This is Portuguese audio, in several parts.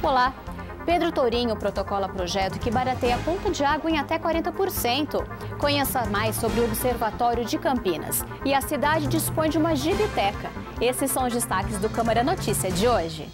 Olá! Pedro Tourinho protocola projeto que barateia a conta de água em até 40%. Conheça mais sobre o Observatório de Campinas. E a cidade dispõe de uma gibiteca. Esses são os destaques do Câmara Notícia de hoje.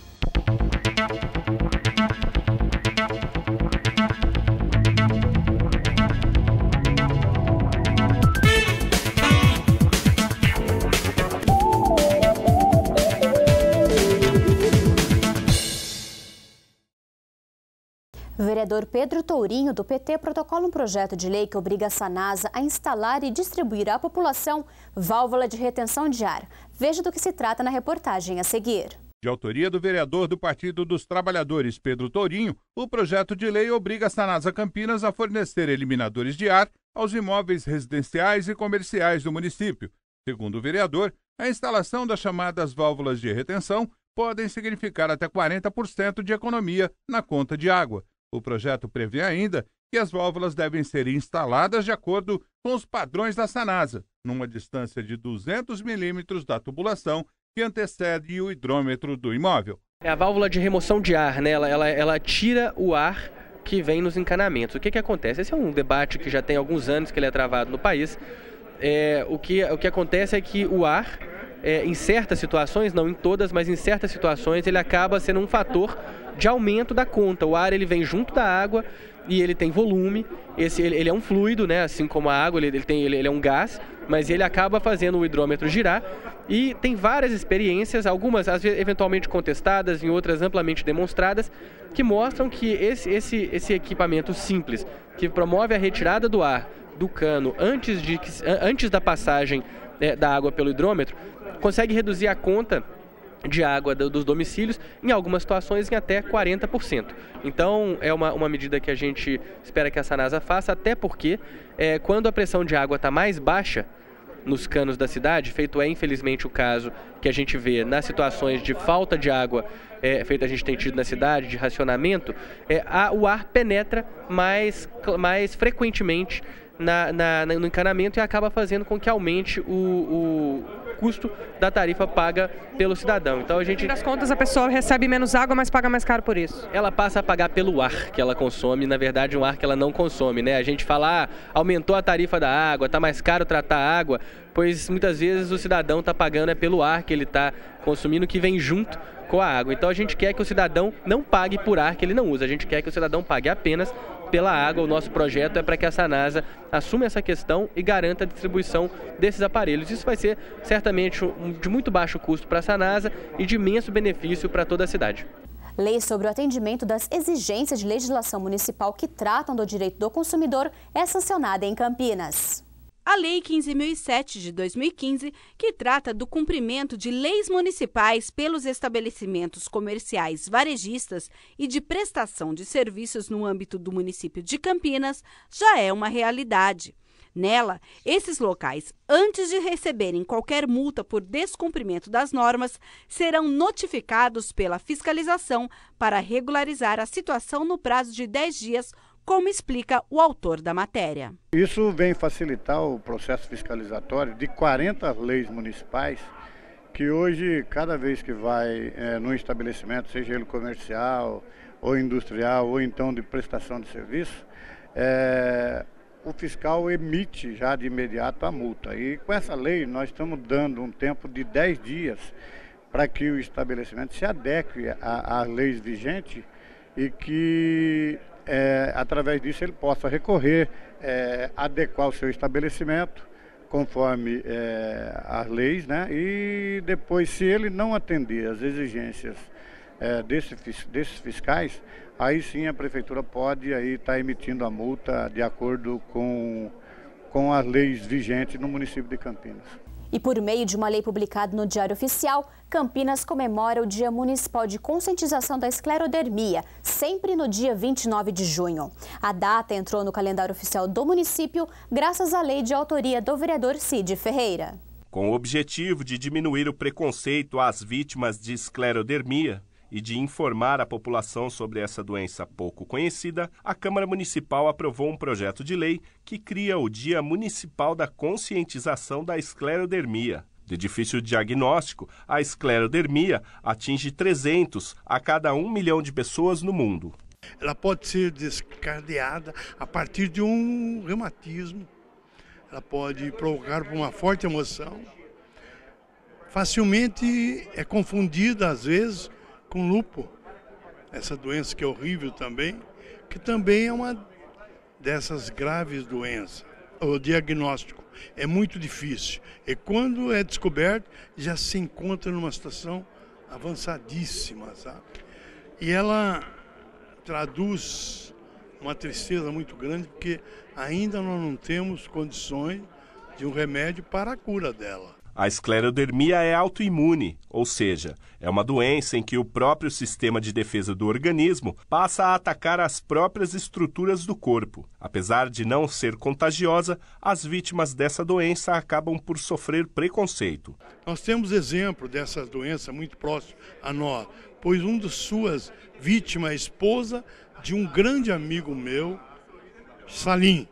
O vereador Pedro Tourinho, do PT, protocola um projeto de lei que obriga a Sanasa a instalar e distribuir à população válvula de retenção de ar. Veja do que se trata na reportagem a seguir. De autoria do vereador do Partido dos Trabalhadores, Pedro Tourinho, o projeto de lei obriga a Sanasa Campinas a fornecer eliminadores de ar aos imóveis residenciais e comerciais do município. Segundo o vereador, a instalação das chamadas válvulas de retenção podem significar até 40% de economia na conta de água. O projeto prevê ainda que as válvulas devem ser instaladas de acordo com os padrões da Sanasa, numa distância de 200 milímetros da tubulação que antecede o hidrômetro do imóvel. É a válvula de remoção de ar, né? Ela tira o ar que vem nos encanamentos. O que acontece? Esse é um debate que já tem alguns anos que ele é travado no país. O que acontece é que o ar, em certas situações, não em todas, mas em certas situações, ele acaba sendo um fator de aumento da conta. O ar ele vem junto da água e ele tem volume. Ele é um fluido, né? Assim como a água, ele é um gás, mas ele acaba fazendo o hidrômetro girar. E tem várias experiências, algumas às vezes eventualmente contestadas, em outras amplamente demonstradas, que mostram que esse equipamento simples, que promove a retirada do ar do cano antes da passagem da água pelo hidrômetro, consegue reduzir a conta de água dos domicílios, em algumas situações, em até 40%. Então, é uma medida que a gente espera que a Sanasa faça, até porque quando a pressão de água está mais baixa nos canos da cidade, feito infelizmente o caso que a gente vê nas situações de falta de água, feito a gente tem tido na cidade, de racionamento, o ar penetra mais frequentemente no encanamento e acaba fazendo com que aumente o custo da tarifa paga pelo cidadão. Então a gente... No fim das contas, a pessoa recebe menos água, mas paga mais caro por isso. Ela passa a pagar pelo ar que ela consome, na verdade um ar que ela não consome, né? A gente fala, aumentou a tarifa da água, está mais caro tratar a água, pois muitas vezes o cidadão está pagando pelo ar que ele está consumindo, que vem junto com a água. Então a gente quer que o cidadão não pague por ar que ele não usa, a gente quer que o cidadão pague apenas pela água. O nosso projeto é para que a Sanasa assuma essa questão e garanta a distribuição desses aparelhos. Isso vai ser certamente de muito baixo custo para a Sanasa e de imenso benefício para toda a cidade. Lei sobre o atendimento das exigências de legislação municipal que tratam do direito do consumidor é sancionada em Campinas. A Lei 15.007 de 2015, que trata do cumprimento de leis municipais pelos estabelecimentos comerciais varejistas e de prestação de serviços no âmbito do município de Campinas, já é uma realidade. Nela, esses locais, antes de receberem qualquer multa por descumprimento das normas, serão notificados pela fiscalização para regularizar a situação no prazo de 10 dias, como explica o autor da matéria. Isso vem facilitar o processo fiscalizatório de 40 leis municipais, que hoje, cada vez que vai num estabelecimento, seja ele comercial ou industrial, ou então de prestação de serviço, o fiscal emite já de imediato a multa. E com essa lei nós estamos dando um tempo de 10 dias para que o estabelecimento se adeque às leis vigentes e que através disso ele possa recorrer, adequar o seu estabelecimento conforme as leis, né? E depois, se ele não atender às exigências desses fiscais, aí sim a prefeitura pode estar emitindo a multa de acordo com as leis vigentes no município de Campinas. E por meio de uma lei publicada no Diário Oficial, Campinas comemora o Dia Municipal de Conscientização da Esclerodermia, sempre no dia 29 de junho. A data entrou no calendário oficial do município graças à lei de autoria do vereador Cid Ferreira. Com o objetivo de diminuir o preconceito às vítimas de esclerodermia e de informar a população sobre essa doença pouco conhecida, a Câmara Municipal aprovou um projeto de lei que cria o Dia Municipal da Conscientização da Esclerodermia. De difícil diagnóstico, a esclerodermia atinge 300 a cada 1 milhão de pessoas no mundo. Ela pode ser desencadeada a partir de um reumatismo, ela pode provocar uma forte emoção. Facilmente é confundida, às vezes, com lúpus, essa doença que é horrível também, que também é uma dessas graves doenças. O diagnóstico é muito difícil e quando é descoberto já se encontra numa situação avançadíssima, sabe? E ela traduz uma tristeza muito grande porque ainda nós não temos condições de um remédio para a cura dela. A esclerodermia é autoimune, ou seja, é uma doença em que o próprio sistema de defesa do organismo passa a atacar as próprias estruturas do corpo. Apesar de não ser contagiosa, as vítimas dessa doença acabam por sofrer preconceito. Nós temos exemplo dessa doença muito próximo a nós, pois uma de suas vítimas é a esposa de um grande amigo meu, Salim.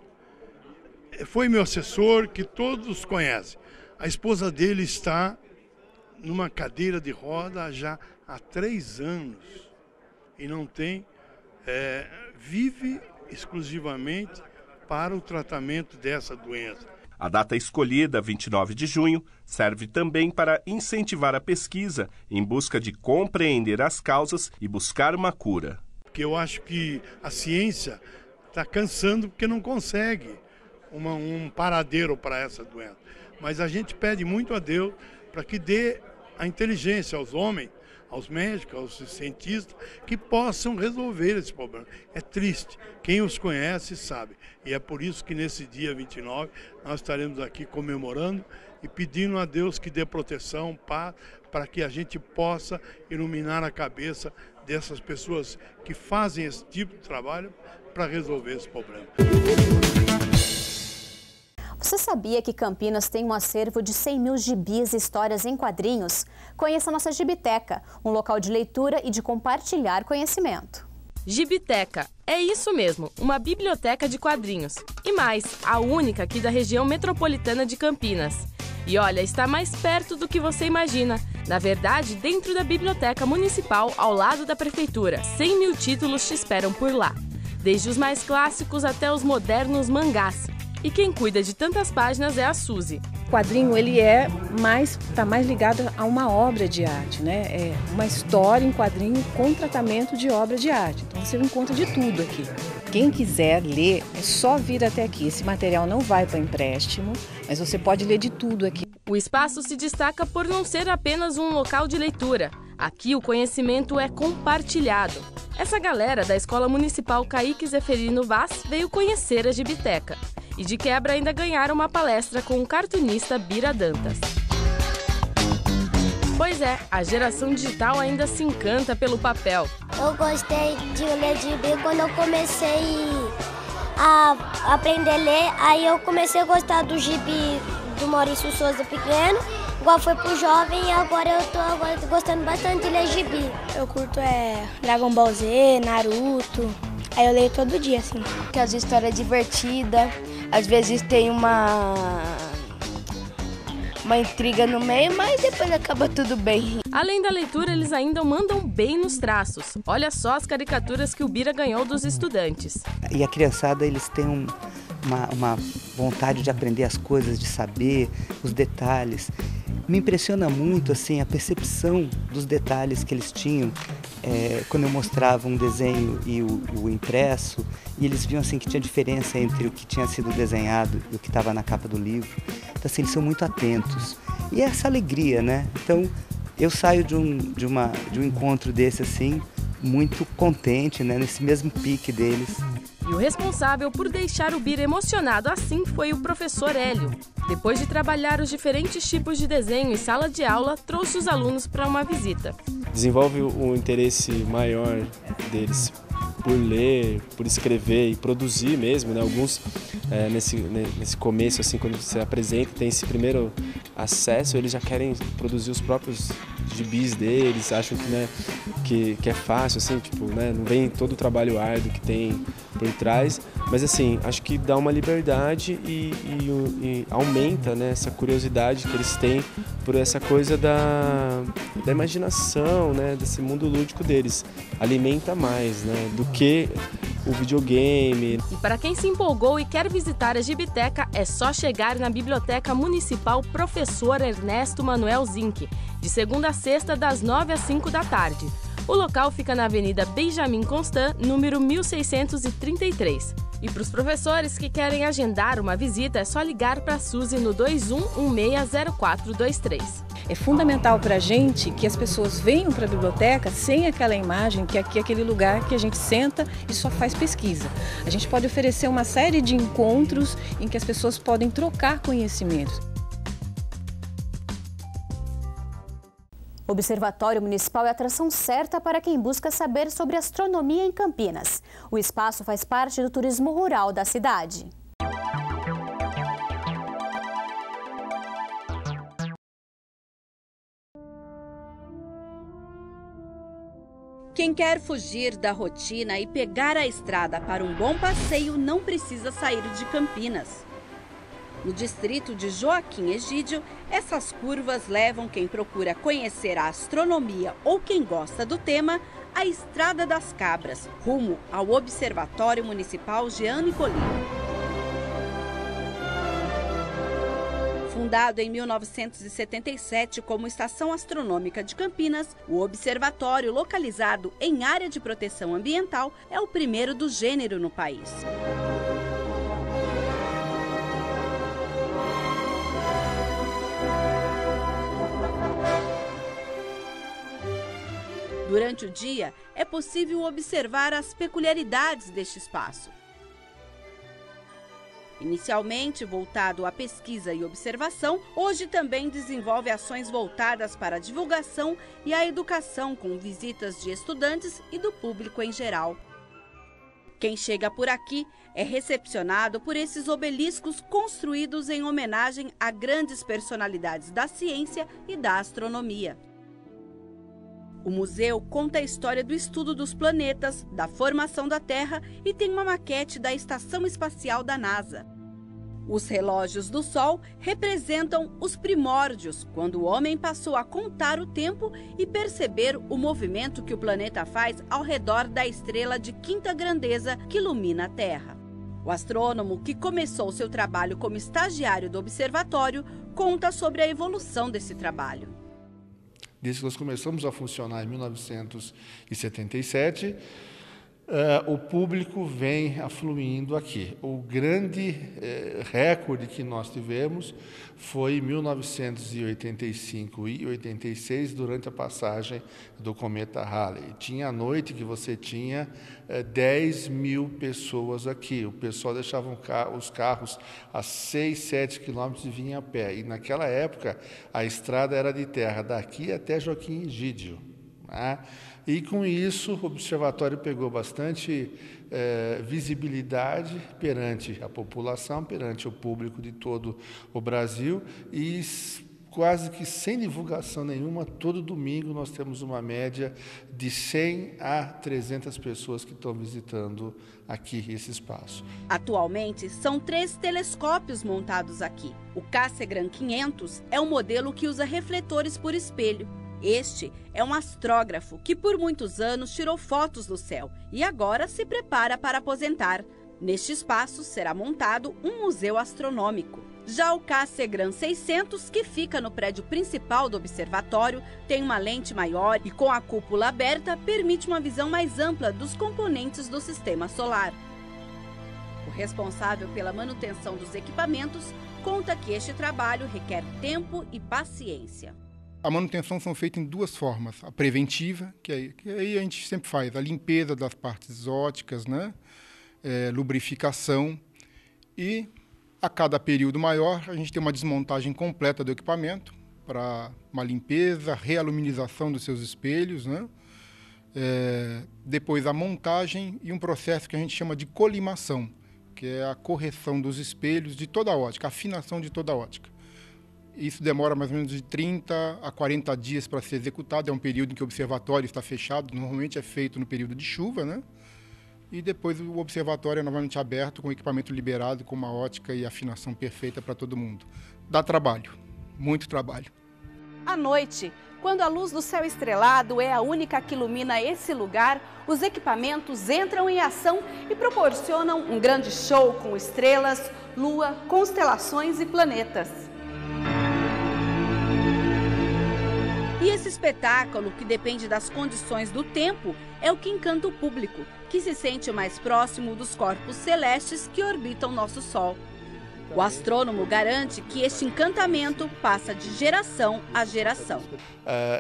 Foi meu assessor, que todos conhecem. A esposa dele está numa cadeira de roda já há 3 anos e não tem, vive exclusivamente para o tratamento dessa doença. A data escolhida, 29 de junho, serve também para incentivar a pesquisa em busca de compreender as causas e buscar uma cura. Porque eu acho que a ciência está cansando porque não consegue um paradeiro para essa doença. Mas a gente pede muito a Deus para que dê a inteligência aos homens, aos médicos, aos cientistas, que possam resolver esse problema. É triste, quem os conhece sabe. E é por isso que nesse dia 29 nós estaremos aqui comemorando e pedindo a Deus que dê proteção, paz, para que a gente possa iluminar a cabeça dessas pessoas que fazem esse tipo de trabalho para resolver esse problema. Você sabia que Campinas tem um acervo de 100 mil gibis e histórias em quadrinhos? Conheça a nossa Gibiteca, um local de leitura e de compartilhar conhecimento. Gibiteca, é isso mesmo, uma biblioteca de quadrinhos. E mais, a única aqui da região metropolitana de Campinas. E olha, está mais perto do que você imagina. Na verdade, dentro da Biblioteca Municipal, ao lado da Prefeitura. 100 mil títulos te esperam por lá. Desde os mais clássicos até os modernos mangás. E quem cuida de tantas páginas é a Suzy. O quadrinho ele está mais ligado a uma obra de arte, né? É uma história em quadrinho com tratamento de obra de arte. Então você encontra de tudo aqui. Quem quiser ler, é só vir até aqui. Esse material não vai para empréstimo, mas você pode ler de tudo aqui. O espaço se destaca por não ser apenas um local de leitura. Aqui o conhecimento é compartilhado. Essa galera da Escola Municipal Caíque Zeferino Vaz veio conhecer a Gibiteca. E de quebra ainda ganharam uma palestra com o cartunista Bira Dantas. Pois é, a geração digital ainda se encanta pelo papel. Eu gostei de ler gibi quando eu comecei a aprender a ler, aí eu comecei a gostar do gibi do Maurício Souza pequeno, igual foi pro jovem e agora eu tô gostando bastante de ler gibi. Eu curto Dragon Ball Z, Naruto, aí eu leio todo dia, assim. Que as histórias divertidas, às vezes tem uma intriga no meio, mas depois acaba tudo bem. Além da leitura, eles ainda mandam bem nos traços. Olha só as caricaturas que o Bira ganhou dos estudantes. E a criançada, eles têm uma vontade de aprender as coisas, de saber os detalhes. Me impressiona muito assim, a percepção dos detalhes que eles tinham quando eu mostrava um desenho e o impresso, e eles viam assim, que tinha diferença entre o que tinha sido desenhado e o que estava na capa do livro. Então assim, eles são muito atentos. E essa alegria, né? Então eu saio de um encontro desse assim, muito contente, né? Nesse mesmo pique deles. E o responsável por deixar o Bira emocionado assim foi o professor Hélio. Depois de trabalhar os diferentes tipos de desenho em sala de aula, trouxe os alunos para uma visita. Desenvolve o interesse maior deles por ler, por escrever e produzir mesmo, né? Alguns nesse começo, assim, quando você apresenta, tem esse primeiro acesso, eles já querem produzir os próprios gibis deles, acham que, né, que é fácil, assim, tipo, né, não vem todo o trabalho árduo que tem por trás, mas assim, acho que dá uma liberdade e aumenta, né, essa curiosidade que eles têm por essa coisa da imaginação, né, desse mundo lúdico deles. Alimenta mais, né, do que o videogame. E para quem se empolgou e quer visitar a Gibiteca, é só chegar na Biblioteca Municipal Professor Ernesto Manuel Zinck, de segunda a sexta, das 9 às 5 da tarde. O local fica na Avenida Benjamin Constant, número 1633. E para os professores que querem agendar uma visita, é só ligar para a Suzy no 21160423. É fundamental para a gente que as pessoas venham para a biblioteca sem aquela imagem que aqui é aquele lugar que a gente senta e só faz pesquisa. A gente pode oferecer uma série de encontros em que as pessoas podem trocar conhecimentos. O Observatório Municipal é a atração certa para quem busca saber sobre astronomia em Campinas. O espaço faz parte do turismo rural da cidade. Quem quer fugir da rotina e pegar a estrada para um bom passeio não precisa sair de Campinas. No distrito de Joaquim Egídio, essas curvas levam quem procura conhecer a astronomia ou quem gosta do tema à Estrada das Cabras, rumo ao Observatório Municipal Jean Nicolini. Fundado em 1977 como Estação Astronômica de Campinas, o observatório, localizado em área de proteção ambiental, é o primeiro do gênero no país. Durante o dia, é possível observar as peculiaridades deste espaço. Inicialmente voltado à pesquisa e observação, hoje também desenvolve ações voltadas para a divulgação e a educação, com visitas de estudantes e do público em geral. Quem chega por aqui é recepcionado por esses obeliscos construídos em homenagem a grandes personalidades da ciência e da astronomia. O museu conta a história do estudo dos planetas, da formação da Terra e tem uma maquete da Estação Espacial da NASA. Os relógios do Sol representam os primórdios, quando o homem passou a contar o tempo e perceber o movimento que o planeta faz ao redor da estrela de quinta grandeza que ilumina a Terra. O astrônomo, que começou seu trabalho como estagiário do observatório, conta sobre a evolução desse trabalho. Desde que nós começamos a funcionar em 1977, o público vem afluindo aqui. O grande recorde que nós tivemos foi em 1985 e 86, durante a passagem do cometa Halley. Tinha a noite que você tinha 10 mil pessoas aqui. O pessoal deixava os carros a 6, 7 quilômetros e vinha a pé. E naquela época a estrada era de terra daqui até Joaquim Egídio. Né? E com isso o observatório pegou bastante visibilidade perante a população, perante o público de todo o Brasil, e quase que sem divulgação nenhuma, todo domingo nós temos uma média de 100 a 300 pessoas que estão visitando aqui esse espaço. Atualmente, são 3 telescópios montados aqui. O Cassegrain 500 é um modelo que usa refletores por espelho. Este é um astrógrafo que por muitos anos tirou fotos do céu e agora se prepara para aposentar. Neste espaço será montado um museu astronômico. Já o Cassegrain 600, que fica no prédio principal do observatório, tem uma lente maior e com a cúpula aberta permite uma visão mais ampla dos componentes do sistema solar. O responsável pela manutenção dos equipamentos conta que este trabalho requer tempo e paciência. A manutenção são feitas em 2 formas. A preventiva, que aí a gente sempre faz, a limpeza das partes óticas, né? Lubrificação, e a cada período maior a gente tem uma desmontagem completa do equipamento para uma limpeza, realuminização dos seus espelhos, né? Depois a montagem e um processo que a gente chama de colimação, que é a correção dos espelhos de toda a ótica, a afinação de toda a ótica. Isso demora mais ou menos de 30 a 40 dias para ser executado. É um período em que o observatório está fechado, normalmente é feito no período de chuva, né? E depois o observatório é novamente aberto, com o equipamento liberado, com uma ótica e afinação perfeita para todo mundo. Dá trabalho, muito trabalho. À noite, quando a luz do céu estrelado é a única que ilumina esse lugar, os equipamentos entram em ação e proporcionam um grande show com estrelas, lua, constelações e planetas. E esse espetáculo, que depende das condições do tempo, é o que encanta o público, que se sente mais próximo dos corpos celestes que orbitam nosso Sol. O astrônomo garante que este encantamento passa de geração a geração.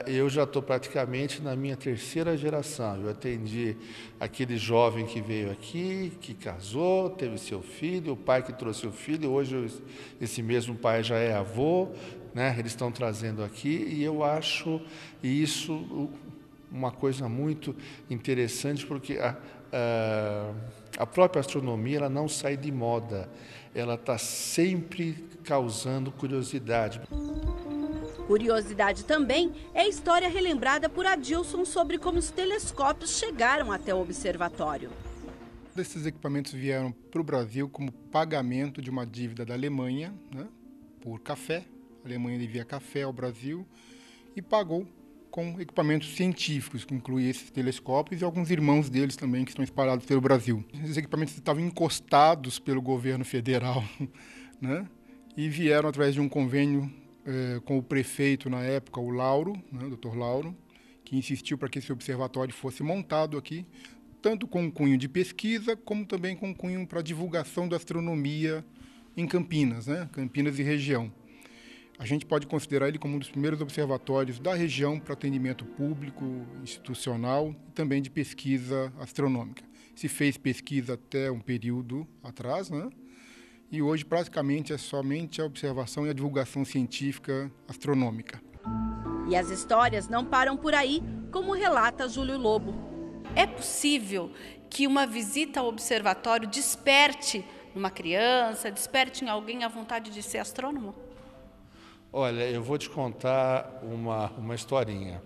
Eu já estou praticamente na minha terceira geração. Eu atendi aquele jovem que veio aqui, que casou, teve seu filho, o pai que trouxe o filho. Hoje esse mesmo pai já é avô, né? Eles estão trazendo aqui e eu acho isso uma coisa muito interessante, porque a própria astronomia ela não sai de moda. Ela está sempre causando curiosidade. Curiosidade também é a história relembrada por Adilson sobre como os telescópios chegaram até o observatório. Esses equipamentos vieram para o Brasil como pagamento de uma dívida da Alemanha, né, por café. A Alemanha devia café ao Brasil e pagou com equipamentos científicos, que incluem esses telescópios e alguns irmãos deles também que estão espalhados pelo Brasil. Esses equipamentos estavam encostados pelo governo federal, né? E vieram através de um convênio com o prefeito na época, o Lauro, né, o Dr. Lauro, que insistiu para que esse observatório fosse montado aqui, tanto com um cunho de pesquisa, como também com um cunho para divulgação da astronomia em Campinas, né? Campinas e região. A gente pode considerar ele como um dos primeiros observatórios da região para atendimento público, institucional e também de pesquisa astronômica. Se fez pesquisa até um período atrás, né? E hoje praticamente é somente a observação e a divulgação científica astronômica. E as histórias não param por aí, como relata Júlio Lobo. É possível que uma visita ao observatório desperte numa criança, desperte em alguém a vontade de ser astrônomo? Olha, eu vou te contar uma historinha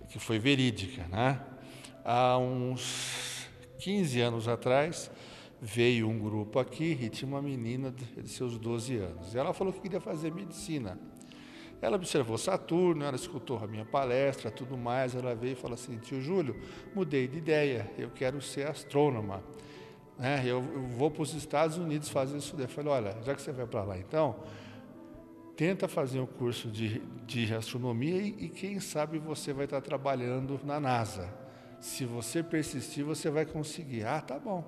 que foi verídica, né? Há uns 15 anos atrás, veio um grupo aqui e tinha uma menina de seus 12 anos. Ela falou que queria fazer medicina. Ela observou Saturno, ela escutou a minha palestra, tudo mais. Ela veio e falou assim: tio Júlio, mudei de ideia, eu quero ser astrônoma. Eu vou para os Estados Unidos fazer isso. Eu falei: olha, já que você vai para lá então, tenta fazer um curso de astronomia e quem sabe você vai estar trabalhando na NASA. Se você persistir, você vai conseguir. Ah, tá bom.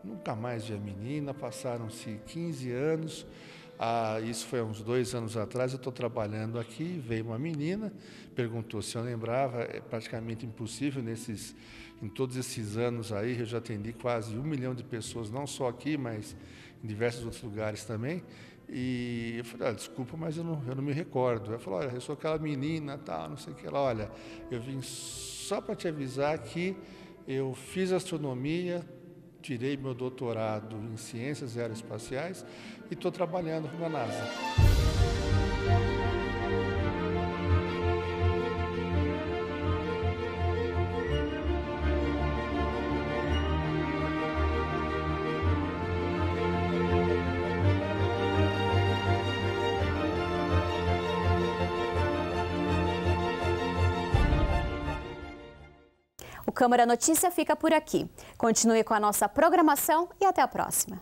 Nunca mais vi a menina, passaram-se 15 anos. Isso foi há uns 2 anos atrás, eu estou trabalhando aqui, veio uma menina, perguntou se eu lembrava. É praticamente impossível em todos esses anos aí, eu já atendi quase 1 milhão de pessoas, não só aqui, mas em diversos outros lugares também. E eu falei: desculpa, mas eu não me recordo. Ela falou: olha, eu sou aquela menina, tal, não sei o que. Ela: olha, eu vim só para te avisar que eu fiz astronomia, tirei meu doutorado em ciências aeroespaciais e estou trabalhando na NASA. O Câmara Notícia fica por aqui. Continue com a nossa programação e até a próxima.